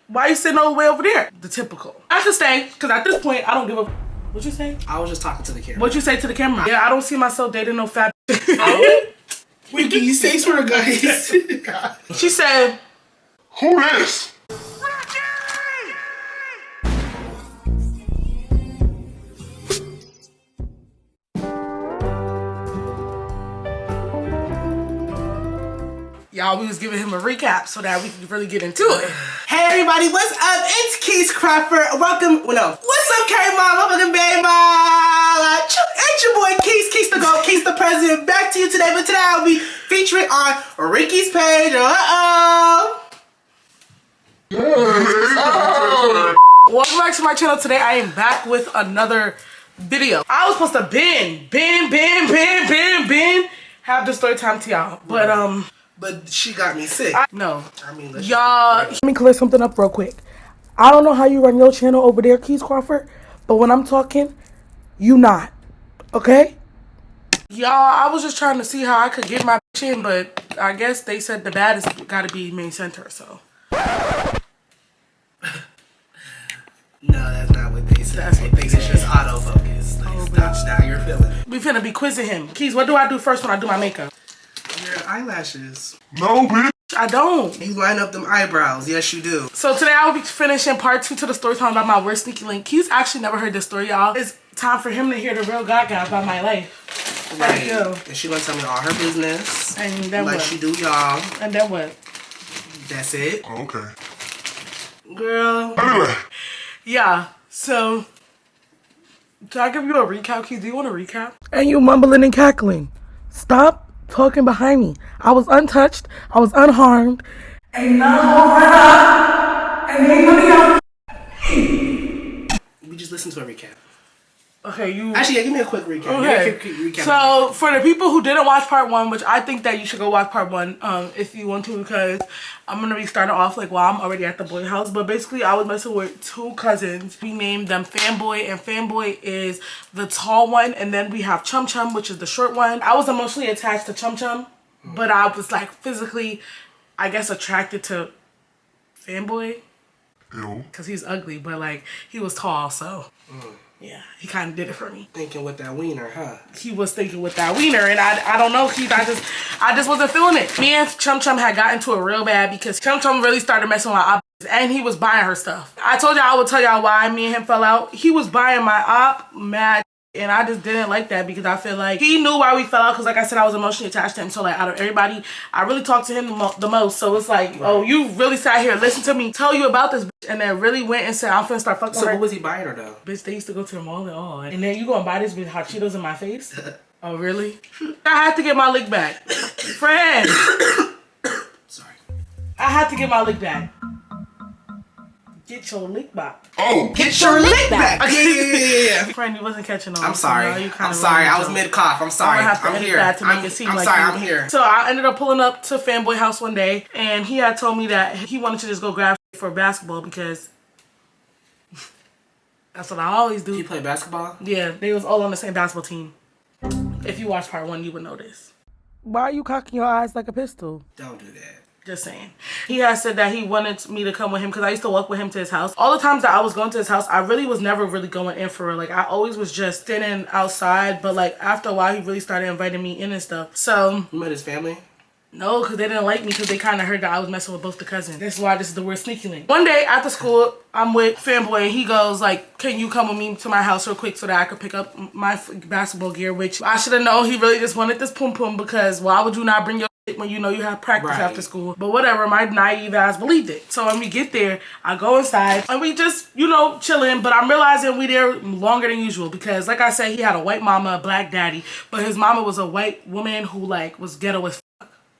Why you sitting all the way over there? The typical. I should stay, because at this point, I don't give a... What you say? I was just talking to the camera. What you say to the camera? Yeah, I don't see myself dating no fat... Wait, can you say swear, guys? She said... Who this? Y'all, we was giving him a recap so that we could really get into it. Hey everybody, what's up? It's Keith Crawford. Welcome. Well, no. What's up, K-Mom? Motherfucking baby mom. It's your boy Keith the GOAT, Keith the President. Back to you today, but today I'll be featuring on Rykky's page. Welcome back to my channel. Today I am back with another video. I was supposed to have the story time to y'all, but she got me sick. No. I mean, y'all, let me clear something up real quick. I don't know how you run your channel over there, Keith Crawford, but when I'm talking, you not. Okay? Y'all, I was just trying to see how I could get my bitch in, but I guess they said the bad has got to be main center, so. No, that's not what they said. That's what they said. It's just autofocus. Now you're feeling it. We finna be quizzing him. Keith, what do I do first when I do my makeup? Your eyelashes. No, bitch. I don't. You line up them eyebrows. Yes, you do. So today I will be finishing part 2 to the story time about my worst sneaky link. Keith's actually never heard this story, y'all. It's time for him to hear the real gaga about my life. Right. And she gonna tell me all her business. And then like what? She do y'all. And then what? That's it. Okay. Girl. Anyway. Yeah, so can I give you a recap, Keith? Do you want a recap? And you mumbling and cackling. Stop talking behind me. I was untouched. I was unharmed. Ain't We just listened to a recap. Okay, you... Actually, yeah, give me a quick recap. Okay. Quick recap. So, for the people who didn't watch part 1, which I think that you should go watch part 1 if you want to, because I'm going to be starting off like while I'm already at the boy house. But basically, I was messing with 2 cousins. We named them Fanboy, and Fanboy is the tall one. And then we have Chum Chum, which is the short one. I was emotionally attached to Chum Chum, but I was like physically, I guess, attracted to Fanboy. Because he's ugly, but like he was tall, so... Yeah, he kind of did it for me. Thinking with that wiener, huh? He was thinking with that wiener, and I don't know, Keith. I just wasn't feeling it. Me and Chum Chum had gotten to it real bad because Chum Chum really started messing with my op, and he was buying her stuff. I told y'all I would tell y'all why me and him fell out. He was buying my op mad, and I just didn't like that because I feel like he knew why we fell out because, like I said, I was emotionally attached to him. So, like, out of everybody, I really talked to him the most. So it's like, oh, you really sat here, listened to me, tell you about this bitch, and then really went and said, I'm finna start fucking So her. what was he buying her, though? Bitch, they used to go to the mall and all. And then you gonna buy this bitch hot Cheetos in my face? Oh, really? I had to get my lick back. Friend! Sorry. I had to get my lick back. Get your lick back. Oh! Get your lick back! Yeah. Friend, you wasn't catching on. I'm sorry. So I'm sorry. I was mid-cough. I'm sorry. I'm here. I'm sorry. I'm here. So I ended up pulling up to Fanboy house one day, and he had told me that he wanted to just go grab for basketball because that's what I always do. You play basketball? Yeah, they was all on the same basketball team. If you watch part 1, you would know this. Why are you cocking your eyes like a pistol? Don't do that. Just saying. He had said that he wanted me to come with him because I used to walk with him to his house. All the times that I was going to his house, I really was never really going in for real. Like, I always was just standing outside. But, like, after a while, he really started inviting me in and stuff. So... You met his family? No, because they didn't like me because they kind of heard that I was messing with both the cousins. That's why this is the word sneaky link. One day after school, I'm with Fanboy and he goes like, can you come with me to my house real quick so that I could pick up my basketball gear, which I should have known he really just wanted this pum pum because why would you not bring your shit when you know you have practice after school? But whatever, my naive ass believed it. So when we get there, I go inside and we just, you know, chilling, but I'm realizing we there longer than usual because like I said, he had a white mama, a black daddy, but his mama was a white woman who like was ghetto as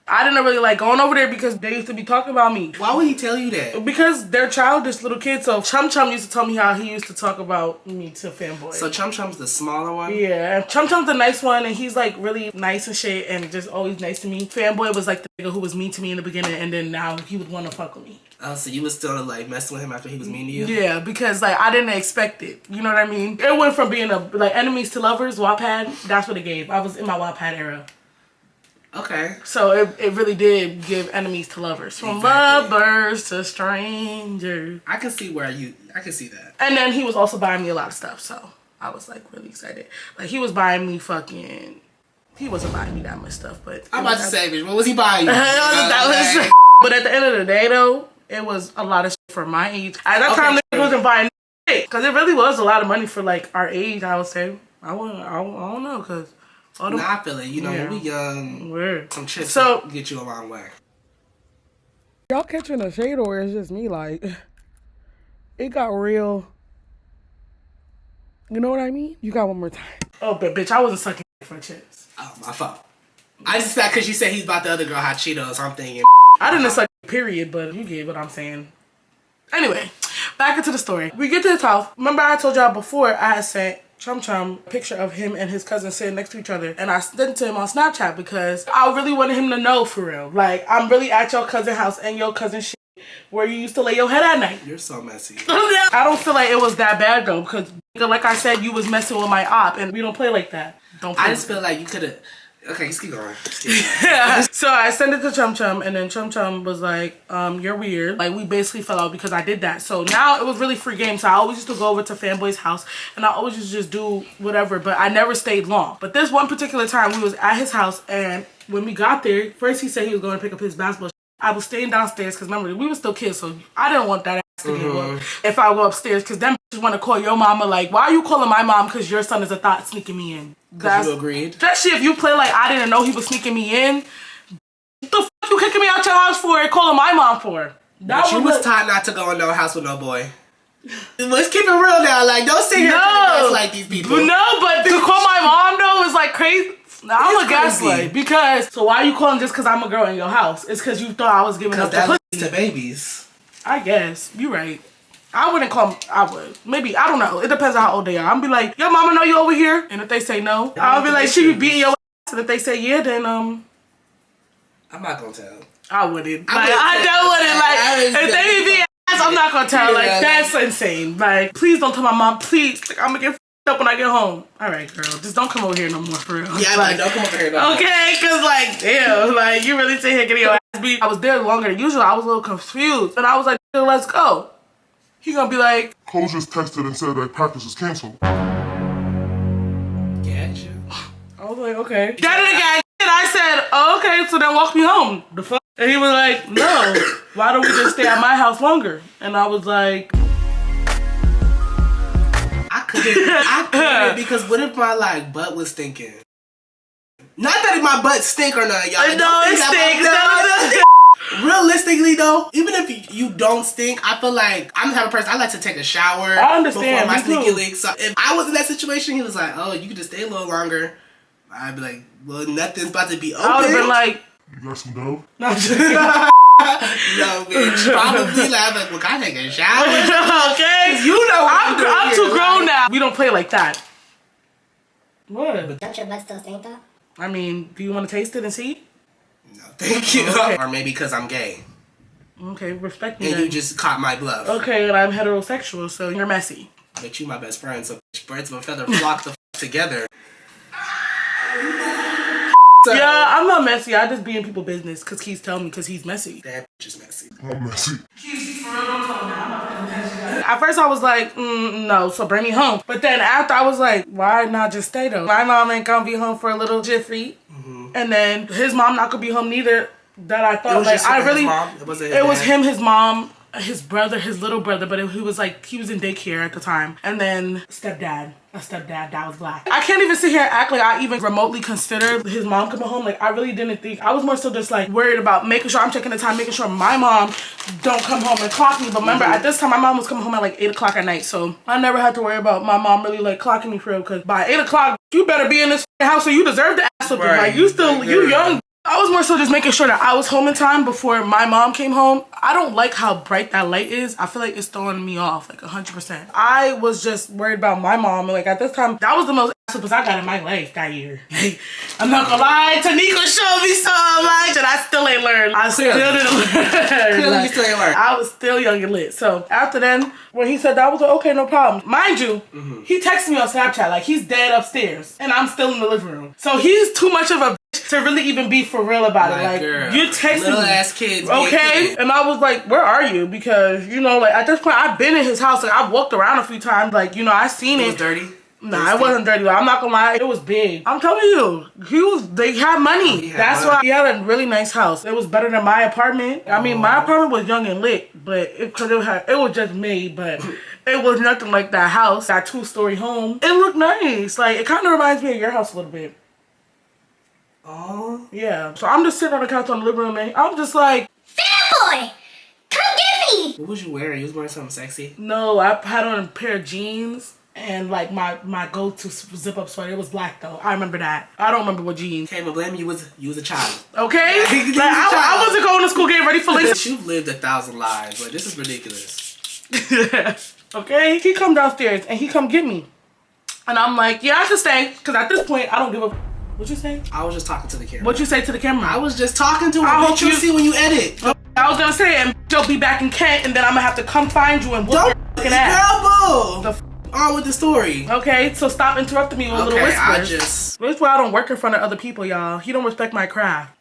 I didn't really like going over there because they used to be talking about me. Why would he tell you that? Because they're childish little kids. So Chum Chum used to tell me how he used to talk about me to Fanboy. So Chum Chum's the smaller one? Yeah. Chum Chum's the nice one and he's like really nice and shit and just always nice to me. Fanboy was like the nigga who was mean to me in the beginning and then now he would want to fuck with me. Oh, so you was still like messing with him after he was mean to you? Yeah, because like I didn't expect it. You know what I mean? It went from being like enemies to lovers, Wattpad. That's what it gave. I was in my Wattpad era. Okay. So it really did give enemies to lovers. From lovers to strangers. I can see I can see that. And then he was also buying me a lot of stuff, so I was like really excited. Like he was buying me he wasn't buying me that much stuff, but I'm about to say, bitch, what was he buying you? But at the end of the day though, it was a lot of shit for my age. At that time, they wasn't buying shit, because it really was a lot of money for like our age, I would say. I don't know, because I feel it. You know, when we young, some trips get you a long way. Y'all catching the shade, or it's just me? Like, it got real. You know what I mean? You got one more time. Oh, but bitch, I wasn't sucking for chips. Oh, my fault. I just thought because you said he's about the other girl hot Cheetos, I'm thinking. I didn't suck, period, but you get what I'm saying. Anyway, back into the story. We get to his house. Remember I told y'all before I had sent Chum Chum a picture of him and his cousin sitting next to each other, and I sent it to him on Snapchat because I really wanted him to know for real. Like, I'm really at your cousin's house and your cousin shit where you used to lay your head at night. You're so messy. I don't feel like it was that bad though, because like I said, you was messing with my op, and we don't play like that. I just feel like you could have. Okay, just keep going. So I sent it to Chum Chum, and then Chum Chum was like, you're weird. Like, we basically fell out because I did that. So now it was really free game. So I always used to go over to Fanboy's house, and I always used to just do whatever, but I never stayed long. But this one particular time, we was at his house, and when we got there, first he said he was going to pick up his basketball. I was staying downstairs because remember, we were still kids, so I didn't want that ass to get up if I go upstairs, because them bitches want to call your mama like, why are you calling my mom because your son is a thought sneaking me in? Because you agreed? That shit, if you play like I didn't know he was sneaking me in, what the fuck you kicking me out your house for and calling my mom for? But you was taught not to go in no house with no boy. Let's keep it real now. Like, don't sit here and like these people. No, but to call my mom though is like crazy. Nah, I'm a gaslight because, so why are you calling just because I'm a girl in your house? It's because you thought I was giving up the pussy to babies. I guess. You're right. I wouldn't call. I would. Maybe. I don't know. It depends on how old they are. I'm be like, your mama know you over here? And if they say no, I'll be like, she be beating your ass. And if they say yeah, then I'm not gonna tell. I wouldn't. I don't wouldn't. Like, if they be beating ass, I'm not gonna tell. Like, that's insane. Like, please don't tell my mom. Please. Like, I'm gonna get f***ed up when I get home. All right, girl. Just don't come over here no more, for real. Yeah, like, don't come over here no more. Okay, because, like, damn. Like, you really sit here getting your ass beat. I was there longer than usual. I was a little confused. And I was like, let's go. He gonna be like, Cole just texted and said that practice is canceled. Gotcha. I was like, okay. Got it again. And I said, oh, okay, so then walk me home. The fuck? And he was like, no. Why don't we just stay at my house longer? And I was like, I couldn't because what if my like butt was stinking? Not that my butt stink or not, y'all. No, it stinks. Realistically though, even if you don't stink, I feel like I'm the type of person I like to take a shower before my sneaky link. So if I was in that situation, he was like, "Oh, you could just stay a little longer." I'd be like, "Well, nothing's about to be open." I would have been like, "You got some dough?" No, bitch. Probably like, "Well, can I take a shower?" Okay, you know, I'm too grown now. We don't play like that. What? Don't your butt still stink though? I mean, do you want to taste it and see? No, thank you. Okay. Or maybe because I'm gay. Okay, respect me. And then. you just caught my bluff. Okay, and I'm heterosexual, so you're messy. But you my best friend, so birds of a feather flock the together. So, yeah, I'm not messy. I just be in people's business because Keith's telling me because he's messy. That bitch is messy. I'm messy. At first I was like, no, so bring me home. But then after I was like, why not just stay though? My mom ain't gonna be home for a little jiffy. And then his mom not gonna be home neither. That I thought, like, I really, it was him, his mom, his brother, his little brother, but he was like, he was in daycare at the time. And then a stepdad that was black. I can't even sit here and act like I even remotely considered his mom coming home. Like, I really didn't think, I was more so just like worried about making sure I'm checking the time, making sure my mom don't come home and clock me. But remember, at this time, my mom was coming home at like 8 o'clock at night. So I never had to worry about my mom really like clocking me for real. Cause by 8 o'clock, you better be in this house so you deserve the ass whooping. Like, you young. I was more so just making sure that I was home in time before my mom came home. I don't like how bright that light is. I feel like it's throwing me off, like 100%. I was just worried about my mom. Like, at this time, that was the most ass whoopers I got in my life that year. I'm not gonna lie, Tanika showed me so much and I still ain't learned. I still didn't learn. Clearly you still ain't learned. I was still young and lit. So after then, when he said that, I was like, okay, no problem. Mind you, he texted me on Snapchat like he's dead upstairs and I'm still in the living room. So he's too much of a bitch to really even be for real about it. Like, girl, you texted little me. ass kids. Okay? And I was like, where are you? Because, you know, like, at this point, I've been in his house. Like, I've walked around a few times. Like, you know, I seen it. It was dirty? Nah, it wasn't dirty. Like, I'm not gonna lie, it was big. I'm telling you, they had money. That's why he had a really nice house. It was better than my apartment. I mean, my apartment was young and lit, but it was just made, but it was nothing like that house, that 2-story home. It looked nice. Like, it kind of reminds me of your house a little bit. Oh. Yeah. So I'm just sitting on the couch on the living room, and I'm just like, Fanboy, come get me. What was you wearing? You was wearing something sexy? no, I had on a pair of jeans. And like my go-to zip up sweater, it was black though. I remember that. I don't remember what jeans. Can't blame you. You was a child. Okay, Yeah, like, I wasn't going to school getting ready for like. You've lived 1,000 lives. Like, this is ridiculous. Okay, he come downstairs and he come get me, and I'm like, yeah, I can stay, because at this point I don't give a. What you say? I was just talking to the camera. What you say to the camera? I was just talking to her. I I hope hope you you see when you edit. I was gonna say, and you'll be back in Kent, and then I'm gonna have to come find you and whoop your fucking ass. Girl, boo. The On with the story. Okay, so stop interrupting me with little whispers. I That's why I don't work in front of other people, y'all. He don't respect my craft.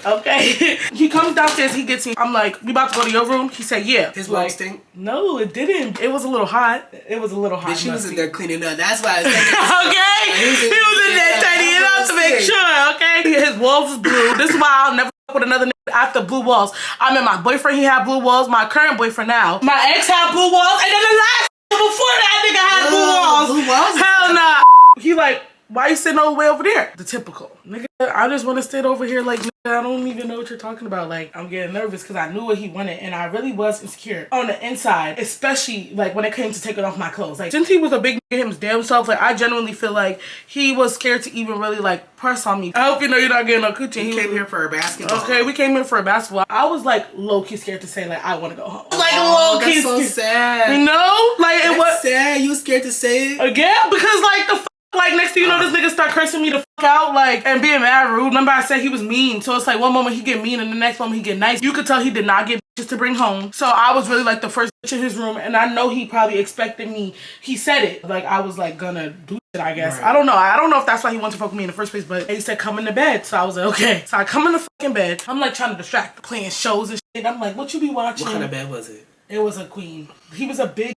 Okay. He comes downstairs, he gets me. I'm like, we about to go to your room? He said, yeah. His like, room stink? No, it didn't. It was a little hot. It was a little hot. Bitch, she was in there cleaning up. That's why it's okay? He was in there tidying it up to make sure, okay? His walls was blue. This is why I'll never fuck with another nigga after blue walls. I met my boyfriend, he had blue walls. My current boyfriend now. My ex had blue walls. And then the last before that nigga had blue walls. Blue walls? Hell nah. He like, why you sitting all the way over there? The typical. Nigga, I just want to sit over here like, nigga, I don't even know what you're talking about. Like, I'm getting nervous because I knew what he wanted and I really was insecure on the inside, especially like when it came to taking off my clothes. Like, since he was a big nigga his damn self, like, I genuinely feel like he was scared to even really like press on me. I hope you know you're not getting no coochie. He came here for a basketball. Okay, we came here for a basketball. I was like low-key scared to say like, I want to go home. Like, Oh, low-key that's so scared. sad. You know? Like, it was sad. You scared to say it? again because like the like next thing you know, this nigga start cursing me the fuck out, like, and being mad rude. Remember I said he was mean, so it's like one moment he get mean and the next moment he get nice. You could tell he did not get bitches to bring home. So I was really like the first bitch in his room, and I know he probably expected me. He said it like I was like gonna do it, I guess. Right. I don't know. I don't know if that's why he wanted to fuck with me in the first place, but he said come in the bed. So I was like, okay. So I come in the fucking bed. I'm like trying to distract, playing shows and shit. I'm like, what you be watching? What kind of bed was it? It was a queen. He was a big.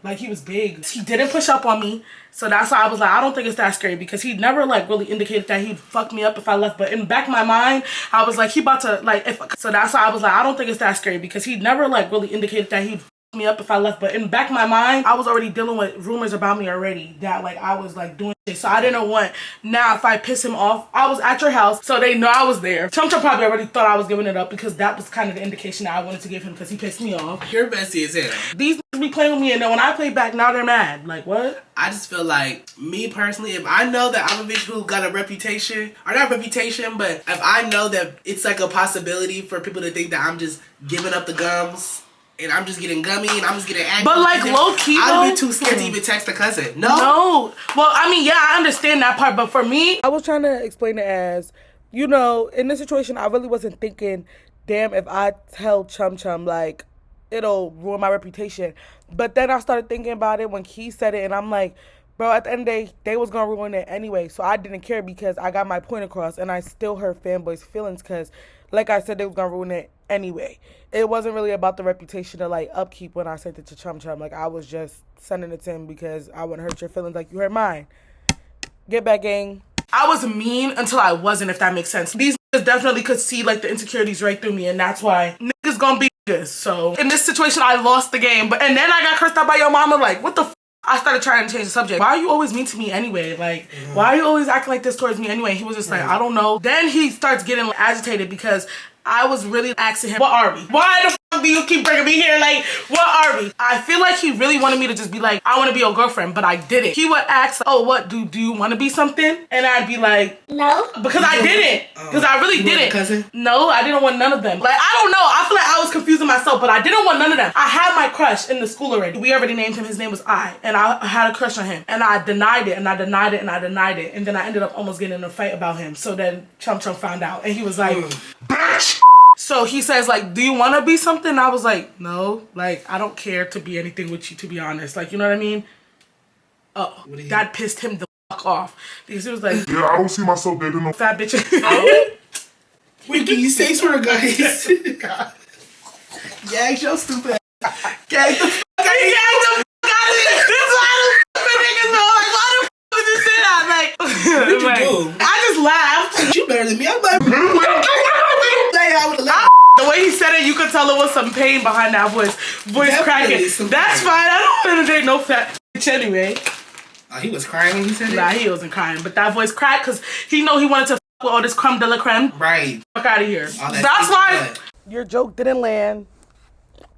Like, he was big. He didn't push up on me, so that's why I was like, I don't think it's that scary, because he never like really indicated that he'd fuck me up if I left. But in the back of my mind, I was like, he about to like so that's why I was like, I don't think it's that scary, because he never like really indicated that he'd fuck me up if I left. But in the back of my mind, I was already dealing with rumors about me already that like I was like doing shit, so I didn't want now if I piss him off. I was at your house, so they know I was there. Chum probably already thought I was giving it up, because that was kind of the indication that I wanted to give him, because he pissed me off. Your bestie is him. These niggas be playing with me, and then when I play back, now they're mad. Like, what? I just feel like, me personally, if I know that I'm a bitch who got a reputation, or not reputation, but if I know that it's like a possibility for people to think that I'm just giving up the gums, and I'm just getting gummy, and I'm just getting angry. But like low key, I'd be too scared to even text a cousin. No. No. Well, I mean, yeah, I understand that part, but for me, I was trying to explain it as, you know, in this situation, I really wasn't thinking, damn, if I tell Chum, like, it'll ruin my reputation. But then I started thinking about it when he said it, and I'm like, bro, at the end of the day, they was gonna ruin it anyway. So I didn't care, because I got my point across, and I still hurt fanboys' feelings, because, like I said, they was gonna ruin it anyway. It wasn't really about the reputation to like upkeep when I sent it to Chum. Like, I was just sending it to him because I wouldn't hurt your feelings like you hurt mine. Get back, gang. I was mean until I wasn't, if that makes sense. These niggas definitely could see like the insecurities right through me, and that's why niggas gonna be niggas. So in this situation, I lost the game. But and then I got cursed out by your mama. Like, what the f? I started trying to change the subject. Why are you always mean to me anyway? Like, why are you always acting like this towards me anyway? He was just like, I don't know. Then he starts getting agitated because I was really asking him, what are we? Why the fuck do you keep bringing me here? Like, what are we? I feel like he really wanted me to just be like, I want to be your girlfriend, but I didn't. He would ask, oh, what, do you want to be something? And I'd be like, No. because I didn't. Because I really didn't. Cousin? No, I didn't want none of them. Like, I don't know. I feel like I was confusing myself, but I didn't want none of them. I had my crush in the school already. We already named him. His name was I. And I had a crush on him. And I denied it, and I denied it, and I denied it. And then I ended up almost getting in a fight about him. So then Chum found out. And he was like, bitch! So he says, like, do you want to be something? I was like, no. Like, I don't care to be anything with you, to be honest. Like, you know what I mean? Oh, that pissed him the fuck fuck off. Because he was like, Yeah, I don't see myself dating no fat bitch. Rykky, you say swear, guys. Yeah, your stupid ass. Get the fuck out of here. This why the niggas know. Like, why the fuck did you say that? Like, What did you do? I just laughed. You better than me. I'm like, I would have laughed. The way he said it, you could tell there was some pain behind that voice. Voice Definitely cracking. some That's pain. fine. I don't want to date no fat bitch anyway. Oh, he was crying when he said Nah, it? he wasn't crying. But that voice cracked because he know he wanted to fuck with all this creme de la creme. Right. Fuck out of here. All that That's sticky why butt. your joke didn't land.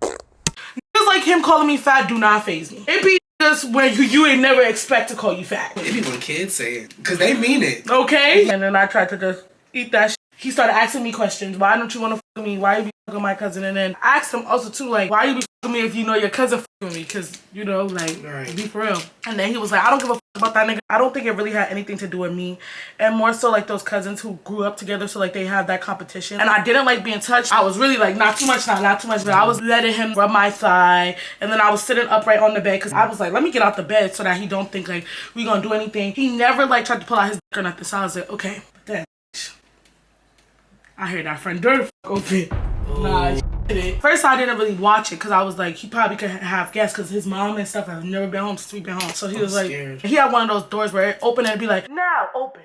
Niggas like him calling me fat do not faze me. It be just when you ain't never expect to call you fat. It be when kids say it. Because they mean it. Okay? And then I tried to just eat that shit. He started asking me questions. Why don't you want to fuck with me? Why you be fucking my cousin? And then I asked him also too, like, why you be fucking me if you know your cousin fucking with me? Because, you know, like, Right. be for real. And then he was like, I don't give a fuck about that nigga. I don't think it really had anything to do with me. And more so like those cousins who grew up together, so like they have that competition. And I didn't like being touched. I was really like, not too much, not too much, but I was letting him rub my thigh. And then I was sitting upright on the bed because I was like, let me get out the bed so that he don't think like we gonna do anything. He never like tried to pull out his dick or nothing. So I was like, okay. But then I heard that front door open. Nah, it. First, I didn't really watch it because I was like, he probably could have guessed because his mom and stuff have never been home since we've been home. So he was like, scared. he had one of those doors where it opened and it'd be like, now open.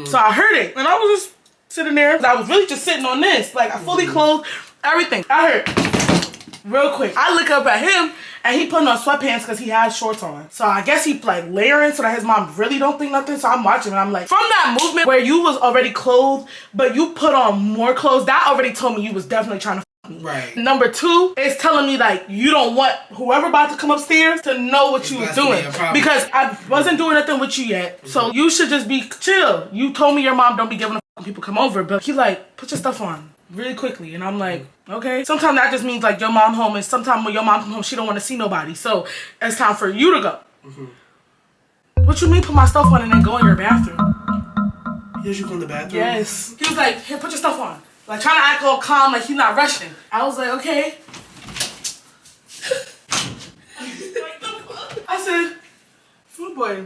So I heard it and I was just sitting there. I was really just sitting on this, like I fully clothed, everything. I heard real quick. I look up at him and he putting on sweatpants because he had shorts on. So I guess he like layering so that his mom really don't think nothing. So I'm watching and I'm like, from that movement where you was already clothed, but you put on more clothes, that already told me you was definitely trying to fuck me. Right. Number two is telling me like you don't want whoever about to come upstairs to know what you was about to be doing a problem. because I wasn't doing nothing with you yet. So you should just be chill. You told me your mom don't be giving a fuck when people come over, but he like put your stuff on really quickly and I'm like, okay. Sometimes that just means like your mom home and sometimes when your mom come home she don't want to see nobody, so it's time for you to go. What you mean put my stuff on and then go in your bathroom? Here's you go in the bathroom? Yes. He was like, here, put your stuff on. Like trying to act all calm like he's not rushing. I was like, okay. I said, food boy.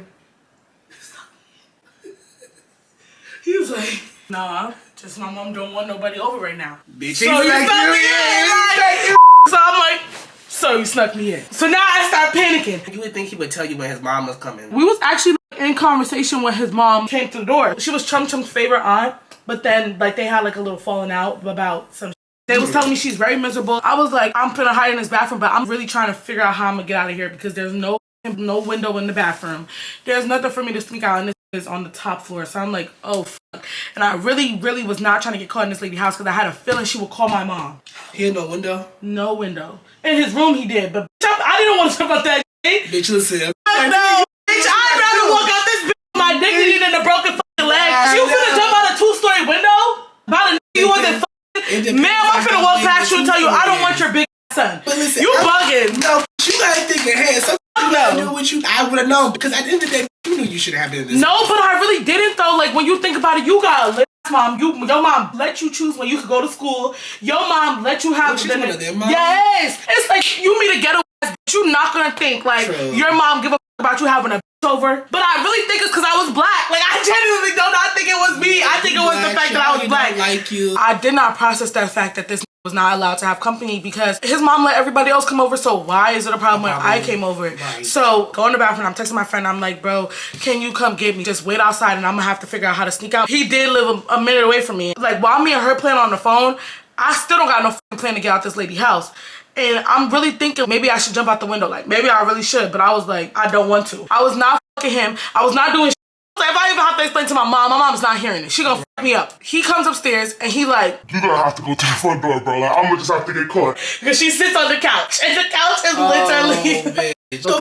He was like, nah, just my mom don't want nobody over right now. Bitch, So you like snuck me you, in. yeah, So I'm like, so you snuck me in. So now I start panicking. you would think he would tell you when his mom was coming. We was actually in conversation when his mom came through the door. She was Chum Chum's favorite aunt, but then like they had like a little falling out about some. They was telling me she's very miserable. I was like, I'm finna hide in this bathroom, but I'm really trying to figure out how I'm gonna get out of here because there's no window in the bathroom. There's nothing for me to sneak out, and this is on the top floor. So I'm like, oh fuck. And I really was not trying to get caught in this lady's house because I had a feeling she would call my mom. He had no window? No window. In his room he did, but I didn't want to talk about that shit. Bitch, listen. No, bitch, I'd rather walk out this bitch with my dignity than a broken fucking leg. You finna jump out a 2-story window? About a nigga you wasn't fucking. Ma'am, I'm finna walk past you and tell you I don't want your big son. But listen, You bugging. No, you gotta think ahead. Something you gotta do what you. I would have known because at the end of the day, you knew you should have been in this. No, but I really didn't though. Like when you think about it, you got a lit mom. Your mom let you choose when you could go to school. Your mom let you have. Oh, she's one of them moms? Yes, it's like you meet a ghetto ass bitch. You not gonna think like True. your mom give a about you having a over. But I really think it's because I was black. Like I genuinely do not think it was me. I think it was the fact that I was black. Like you. I did not process that fact that this was not allowed to have company because his mom let everybody else come over, so why is it a problem when I came over? Right. So go in the bathroom, I'm texting my friend, I'm like, bro, can you come get me? Just wait outside and I'm gonna have to figure out how to sneak out. He did live a minute away from me. Like while me and her playing on the phone, I still don't got no fucking plan to get out this lady's house. And I'm really thinking maybe I should jump out the window. Like maybe I really should, but I was like, I don't want to. I was not fucking him. I was not doing shit. Like, if I even have to explain to my mom's not hearing it. She gonna fuck me up. He comes upstairs and he like, You're gonna have to go to the front door, bro. Like, I'm gonna just have to get caught. because she sits on the couch and the couch is literally. So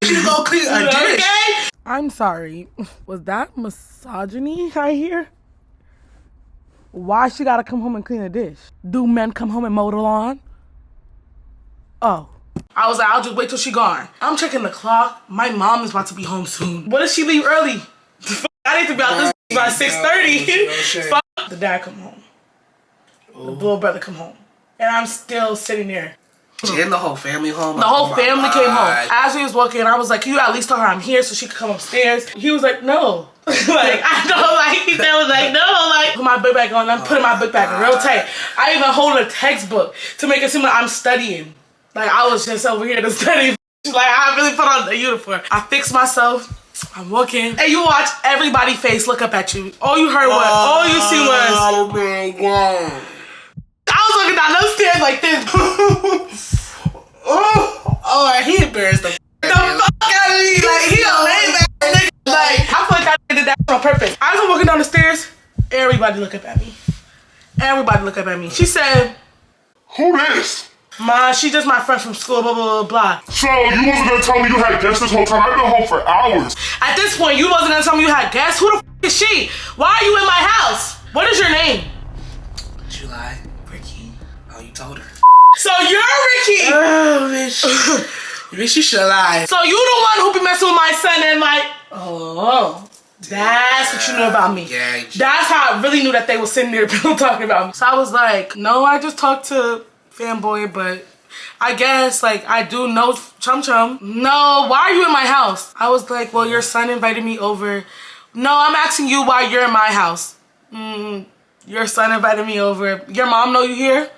you go clean a dish. Okay? I'm sorry. Was that misogyny I hear? Why she gotta come home and clean a dish? Do men come home and mow the lawn? Oh. I was like, I'll just wait till she gone. I'm checking the clock. My mom is about to be home soon. What if she leave early? I need to be out this by 6:30. Fuck. The dad come home. The little brother come home. And I'm still sitting there. And the whole family home. The whole family came home. As we was walking, I was like, can you at least tell her I'm here so she could come upstairs? He was like, no. Like, I don't like, he was like, no, like, put my book bag on. I'm putting my book bag real tight. I even hold a textbook to make it seem like I'm studying. Like, I was just over here to study. Like, I really put on the uniform. I fixed myself. I'm walking. And you watch everybody's face look up at you. All you heard was, all you see was, oh my God. I was looking down those stairs like this. Oh, he embarrassed the fuck out of me. Like, he a lame ass nigga. Like, I feel like I did that on purpose. I was walking down the stairs. Everybody look up at me. Everybody look up at me. She said, Who this? Ma, she just my friend from school, blah, blah, blah, blah. So, you wasn't gonna tell me you had guests this whole time? I've been home for hours. At this point, you wasn't gonna tell me you had guests? Who the f is she? Why are you in my house? What is your name? Did you lie? Rykky. Oh, you told her. So you're Rykky. Oh, bitch. Bitch, you should lie. So you the one who be messing with my son and my... Oh, that's what you knew about me. Yeah. That's how I really knew that they were sitting there talking about me. So I was like, no, I just talked to Fanboy, but I guess, like, I do know Chum Chum. No, why are you in my house? I was like, well, your son invited me over. No, I'm asking you why you're in my house. Your son invited me over. Your mom know you here?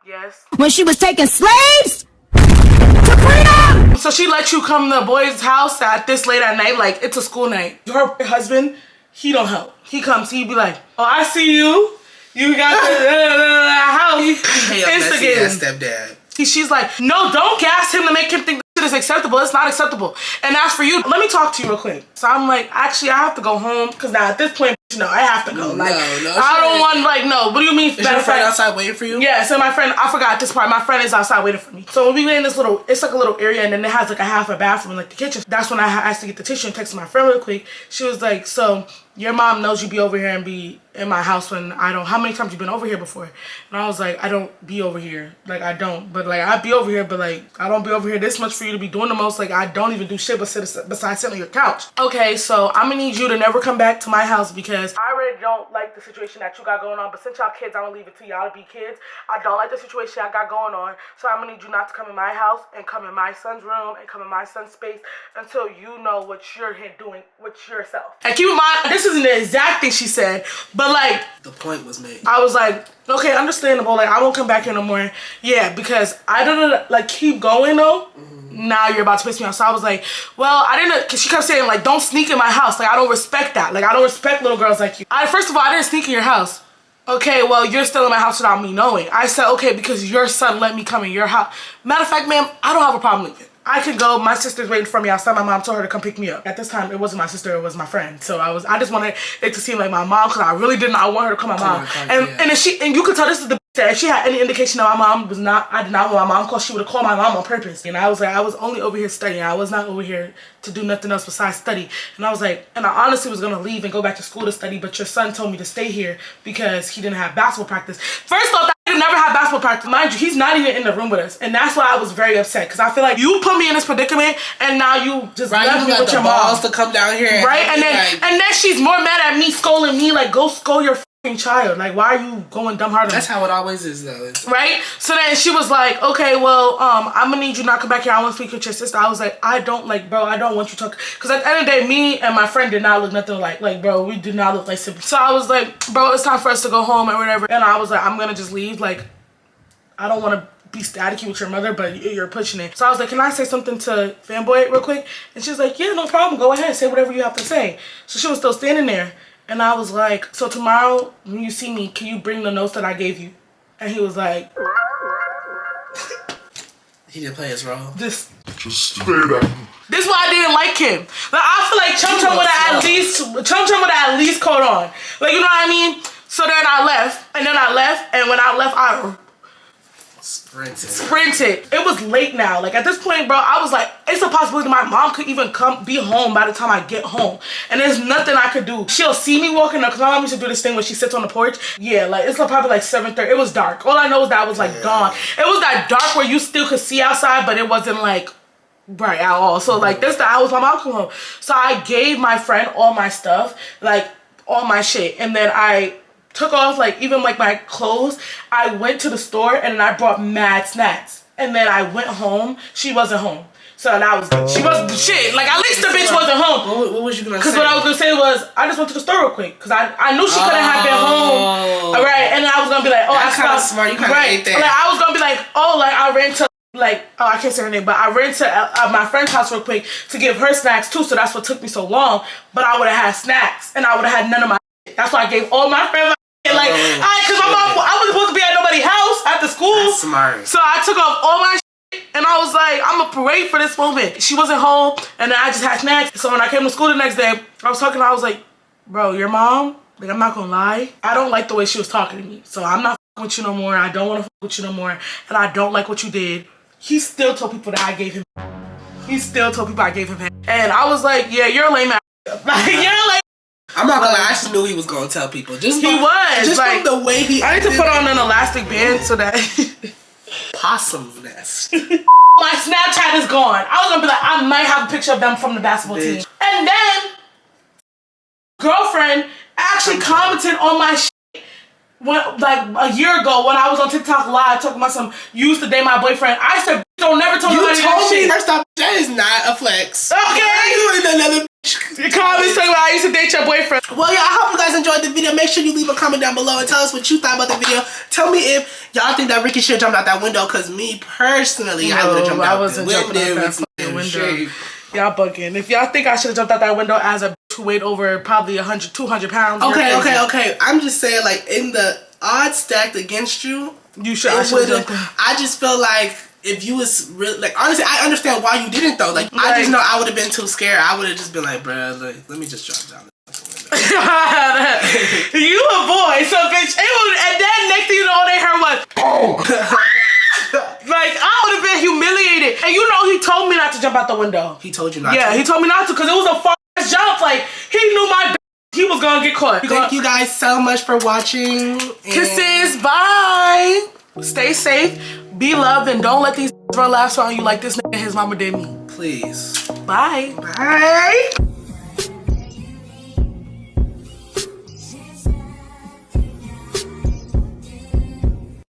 Yes. When she was taking slaves to freedom. So she let you come to the boy's house at this late at night, like it's a school night. Her husband, he don't help. He comes, he be like, oh, I see you. You got the house. Instigating. Stepdad. She's like, no, don't gas him to make him think this shit is acceptable. It's not acceptable. And as for you, let me talk to you real quick. So I'm like, actually, I have to go home because now at this point, no, I have to go. Like, I don't want, like, no. What do you mean? Is your friend outside waiting for you? Yeah, so my friend, I forgot this part. My friend is outside waiting for me. So when we went in this little, it's like a little area and then it has like a half a bathroom in like the kitchen. That's when I asked to get the tissue and texted my friend real quick. She was like, so your mom knows you be over here and be in my house when I don't. How many times you been over here before? And I was like, I don't be over here. Like, I don't. But like, I be over here, but like, I don't be over here this much for you to be doing the most. Like, I don't even do shit besides sitting on your couch. Okay, so I'm gonna need you to never come back to my house because I already don't like the situation that you got going on, but since y'all kids, I'm gonna leave it to y'all to be kids. I don't like the situation I got going on, so I'm gonna need you not to come in my house and come in my son's room and come in my son's space until you know what you're here doing with yourself. And keep in mind, this isn't the exact thing she said, but like, the point was made. I was like, okay, understandable, like, I won't come back here no more. Yeah, because I don't, like, keep going though. Now you're about to piss me off. So I was like, well, I didn't, because she kept saying, like, don't sneak in my house. Like, I don't respect that. Like, I don't respect little girls like you. First of all, I didn't sneak in your house. Okay, well, you're still in my house without me knowing. I said, okay, because your son let me come in your house. Matter of fact, ma'am, I don't have a problem leaving. I can go. My sister's waiting for me outside. My mom told her to come pick me up. At this time, it wasn't my sister, it was my friend. So I just wanted it to seem like my mom, because I really did not want her to call my mom. And you could tell this is the that if she had any indication that my mom was not, I did not want my mom called, she would have called my mom on purpose. And I was like, I was only over here studying. I was not over here to do nothing else besides study. And I was like, and I honestly was gonna leave and go back to school to study, but your son told me to stay here because he didn't have basketball practice. First off, he never had basketball practice. Mind you, he's not even in the room with us. And that's why I was very upset, because I feel like you put me in this predicament and now you just left me with your mom. To come down here. Right? And then she's more mad at me, scolding me, like, go scold your child. Like, why are you going dumb hard on me? That's how it always is though. Right? So then she was like, okay, well, I'm gonna need you not to come back here. I want to speak with your sister. I was like, I don't want you to talk. Because at the end of the day, me and my friend did not look nothing like bro, we did not look like siblings. So I was like, bro, it's time for us to go home or whatever. And I was like, I'm gonna just leave. Like, I don't want to be staticky with your mother, but you're pushing it. So I was like, can I say something to Fanboy real quick? And she was like, yeah, no problem. Go ahead. Say whatever you have to say. So she was still standing there. And I was like, so tomorrow when you see me, can you bring the notes that I gave you? And he was like, he didn't play his role. Just stared at him. This is why I didn't like him. Like, I feel like Chum Chum would have at least caught on. Like, you know what I mean? So then I left, and when I left, I sprinted. It was late now. Like, at this point, bro, I was like, it's a possibility my mom could even be home by the time I get home. And there's nothing I could do. She'll see me walking up, because my mom used to do this thing where she sits on the porch. Yeah, like, it's probably like 7:30. It was dark. All I know is that I was like dawn. It was that dark where you still could see outside, but it wasn't like bright at all. So like, this the hours my mom come home. So I gave my friend all my stuff, like all my shit. And then I took off, like, even like my clothes. I went to the store and then I brought mad snacks. And then I went home. She wasn't home. So that was good. She wasn't shit. Like, at least the bitch wasn't home. What was you gonna say? Because what I was gonna say was, I just went to the store real quick. Because I knew she couldn't have been home. All right. And then I was gonna be like, oh, that's kind of smart. You kind of ate that. Like, I was gonna be like, oh, like I ran to I can't say her name, but I ran to my friend's house real quick to give her snacks too. So that's what took me so long. But I would have had snacks, and I would have had none of my shit. That's why I gave all my friends my shit. Like, because my mom, I wasn't supposed to be at nobody's house after school. That's smart. So I took off all my shit. And I was like, I'm gonna parade for this moment. She wasn't home, and then I just had snacks. So when I came to school the next day, I was talking, I was like, bro, your mom, like, I'm not gonna lie, I don't like the way she was talking to me. So I'm not fucking with you no more. I don't wanna fuck with you no more. And I don't like what you did. He still told people that I gave him. He still told people I gave him head. And I was like, yeah, you're a lame ass. Like, you're like. I'm not gonna lie, I just knew he was gonna tell people. Just he was. Just like, from the way he I need to put on an elastic band so that. Possum's nest. My Snapchat is gone. I was gonna be like, I might have a picture of them from the basketball team. And then, girlfriend actually commented on my shit like a year ago when I was on TikTok live talking about some used to date my boyfriend. I said, don't never tell nobody that shit. You told me, first off, that is not a flex. Okay. You ain't another comments talking about I used to date your boyfriend. Well, yeah, I hope you guys enjoyed the video. Make sure you leave a comment down below and tell us what you thought about the video. Tell me if y'all think that Rykky should have jumped out that window, because me personally, I would have jumped out the window. Y'all bugging. If y'all think I should have jumped out that window as a bitch who weighed over probably 100, 200 pounds. Okay. I'm just saying, like, in the odds stacked against you, you should. I just feel like if you was really, like, honestly, I understand why you didn't though. Like, I just know I would have been too scared. I would have just been like, bruh, like, let me just drop down. You a boy, so bitch. And then next thing you know, all they heard was, oh. Like, I would have been humiliated. And you know, he told me not to jump out the window. He told you not to? Yeah, he told me not to because it was a far ass jump. Like, he knew my he was gonna get caught. Thank you guys so much for watching. Kisses, bye. Stay safe, be loved, and don't let these run laughs on you like this nigga and his mama did me. Please. Bye. Bye.